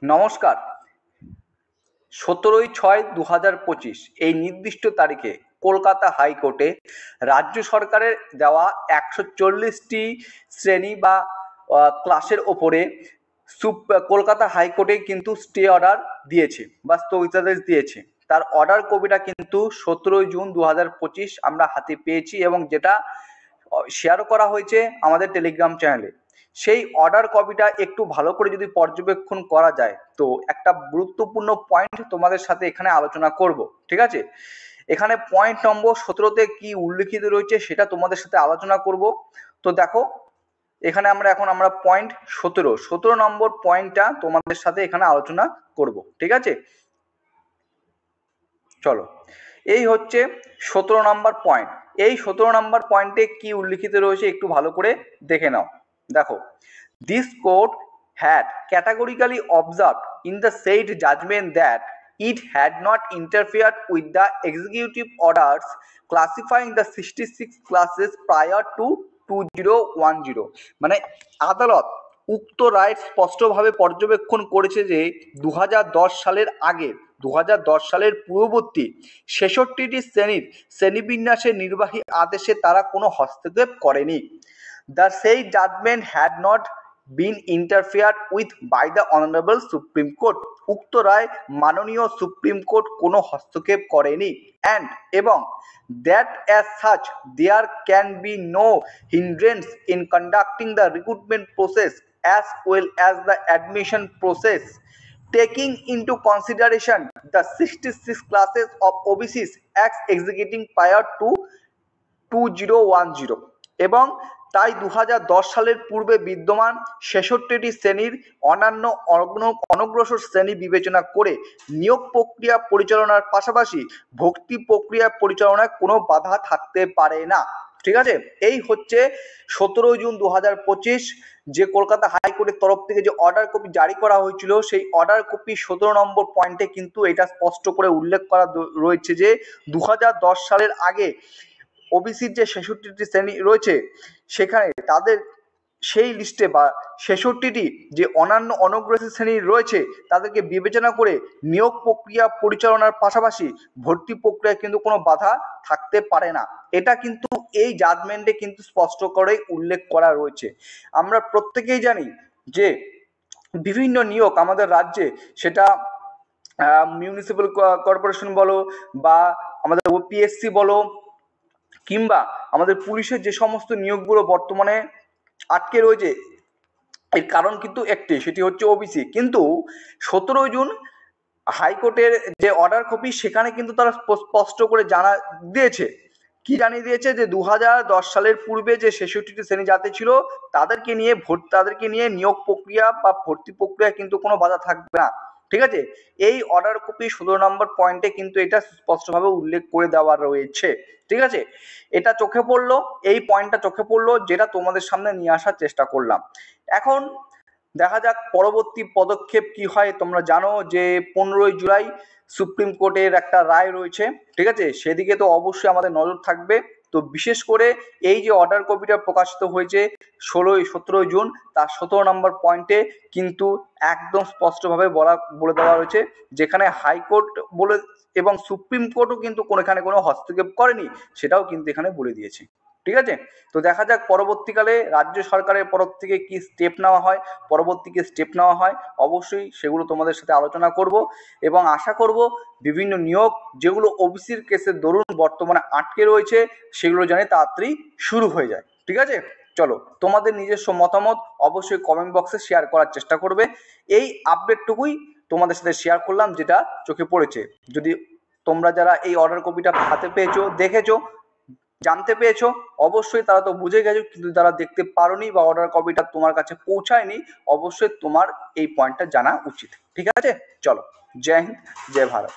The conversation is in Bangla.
নমস্কার। 17/6/2025 এই নির্দিষ্ট তারিখে কলকাতা হাইকোর্টে রাজ্য সরকারের দেওয়া 140টি শ্রেণী বা ক্লাসের ওপরে কলকাতা হাইকোর্টে কিন্তু স্টে অর্ডার দিয়েছে বা স্থগিতাদেশ দিয়েছে। তার অর্ডার কপিটা কিন্তু 17 জুন 2025 আমরা হাতে পেয়েছি এবং যেটা শেয়ার করা হয়েছে আমাদের টেলিগ্রাম চ্যানেলে। সেই অর্ডার কপিটা একটু ভালো করে যদি পর্যবেক্ষণ করা যায় তো একটা গুরুত্বপূর্ণ পয়েন্ট তোমাদের সাথে এখানে আলোচনা করব, ঠিক আছে? এখানে পয়েন্ট নম্বর 17তে কি উল্লেখিত রয়েছে সেটা তোমাদের সাথে আলোচনা করব। তো দেখো, এখানে আমরা পয়েন্ট 17 নম্বর পয়েন্টটা তোমাদের সাথে এখানে আলোচনা করব, ঠিক আছে? চলো, এই হচ্ছে 17 নম্বর পয়েন্ট। এই 17 নম্বর পয়েন্টে কি উল্লেখিত রয়েছে একটু ভালো করে দেখে নাও। দেখো, this court had categorically observed in the said judgment that it had not interfered with the executive orders classifying the 66 classes prior to 2010। মানে আদালত উক্ত রায় স্পষ্টভাবে পর্যবেক্ষণ করেছে যে 2010 সালের আগে 2010 সালের পূর্ববর্তী 66টি শ্রেণীবিন্যাসের নির্বাহী আদেশে তারা কোনো হস্তক্ষেপ করেনি। The said judgment had not been interfered with by the honorable Supreme Court। উক্ত রায় মাননীয় সুপ্রিম কোর্ট কোনো হস্তক্ষেপ করেনি। and এবং that as such there can be no hindrance in conducting the recruitment process as well as the admission process taking into consideration the 66 classes of OBCs as executing prior to 2010। এবং তাই 2010 সালের পূর্বে বিদ্যমান 66টি শ্রেণীর অন্যান্য অনগ্রসর শ্রেণী বিবেচনা করে নিয়োগ প্রক্রিয়া পরিচালনার পাশাপাশি ভর্তি প্রক্রিয়া পরিচালনায় কোনো বাধা থাকতে পারে না, ঠিক আছে? এই হচ্ছে 17 জুন 2025 যে কলকাতা হাইকোর্টের তরফ থেকে যে অর্ডার কপি জারি করা হয়েছিল, সেই অর্ডার কপি 17 নম্বর পয়েন্টে কিন্তু এটা স্পষ্ট করে উল্লেখ করা রয়েছে যে 2010 সালের আগে ওবিসির যে 66টি শ্রেণী রয়েছে সেখানে তাদের সেই লিস্টে বা 66টি যে অন্যান্য অনগ্রসর শ্রেণী রয়েছে তাদেরকে বিবেচনা করে নিয়োগ প্রক্রিয়া পরিচালনার পাশাপাশি ভর্তি প্রক্রিয়ায় কিন্তু কোনো বাধা থাকতে পারে না। এটা কিন্তু এই জাজমেন্টে কিন্তু স্পষ্ট করে উল্লেখ করা রয়েছে। আমরা প্রত্যেকেই জানি যে বিভিন্ন নিয়োগ আমাদের রাজ্যে, সেটা মিউনিসিপ্যাল কর্পোরেশন বলো বা আমাদের ওপিএসসি বলো কিংবা আমাদের পুলিশের যে সমস্ত নিয়োগগুলো বর্তমানে আটকে রয়েছে, এর কারণ কিন্তু একটি, সেটি হচ্ছে ওবিসি। কিন্তু 17 জুন হাইকোর্টের যে অর্ডার কপি সেখানে কিন্তু তারা স্পষ্ট করে কি জানিয়ে দিয়েছে যে 2010 সালের পূর্বে যে 66টি শ্রেণী জাতি ছিল তাদেরকে নিয়ে নিয়োগ প্রক্রিয়া বা ভর্তি প্রক্রিয়া কিন্তু কোনো বাধা থাকবে না, ঠিক আছে? এই অর্ডার কপি 17 নম্বর পয়েন্টে কিন্তু এটা স্পষ্টভাবে উল্লেখ করে দেওয়া রয়েছে, ঠিক আছে? এটা চোখে পড়লো, এই পয়েন্টটা চোখে পড়লো, যেটা তোমাদের সামনে নিয়ে আসার চেষ্টা করলাম। এখন দেখা যাক পরবর্তী পদক্ষেপ কি হয়। তোমরা জানো যে 15 জুলাই সুপ্রিম কোর্টের একটা রায় রয়েছে, ঠিক আছে? সেদিকে তো অবশ্যই আমাদের নজর থাকবে। তো বিশেষ করে এই যে অর্ডার কপিটা প্রকাশিত হয়েছে 17 জুন, তার 17 নম্বর পয়েন্টে কিন্তু একদম স্পষ্টভাবে বলে দেওয়া হয়েছে, যেখানে হাইকোর্ট বলে এবং সুপ্রিম কোর্টও কিন্তু এখানে কোনো হস্তক্ষেপ করেনি, সেটাও কিন্তু এখানে বলে দিয়েছে, ঠিক আছে? তো দেখা যাক পরবর্তীকালে রাজ্য সরকারের তরফ থেকে কি স্টেপ নেওয়া হয়। অবশ্যই সেগুলো তোমাদের সাথে আলোচনা করব এবং আশা করব বিভিন্ন নিয়োগ যেগুলো ওবিসির কেসের দরুন বর্তমানে আটকে রয়েছে সেগুলো জানি তাড়াতাড়ি শুরু হয়ে যায়, ঠিক আছে? চলো, তোমাদের নিজস্ব মতামত অবশ্যই কমেন্ট বক্সে শেয়ার করার চেষ্টা করবে। এই আপডেটটুকুই তোমাদের সাথে শেয়ার করলাম, যেটা চোখে পড়েছে। যদি তোমরা যারা এই অর্ডার কপিটা হাতে পেয়েছো, দেখেছো, জানতে পেরেছো, অবশ্যই তারা তো বুঝে গেছো, কিন্তু যারা দেখতে পারোনি বা অর্ডার কপিটা তোমার কাছে পৌঁছায়নি, অবশ্যই তোমার এই পয়েন্টটা জানা উচিত, ঠিক আছে? চলো, জয় হিন্দ, জয় ভারত।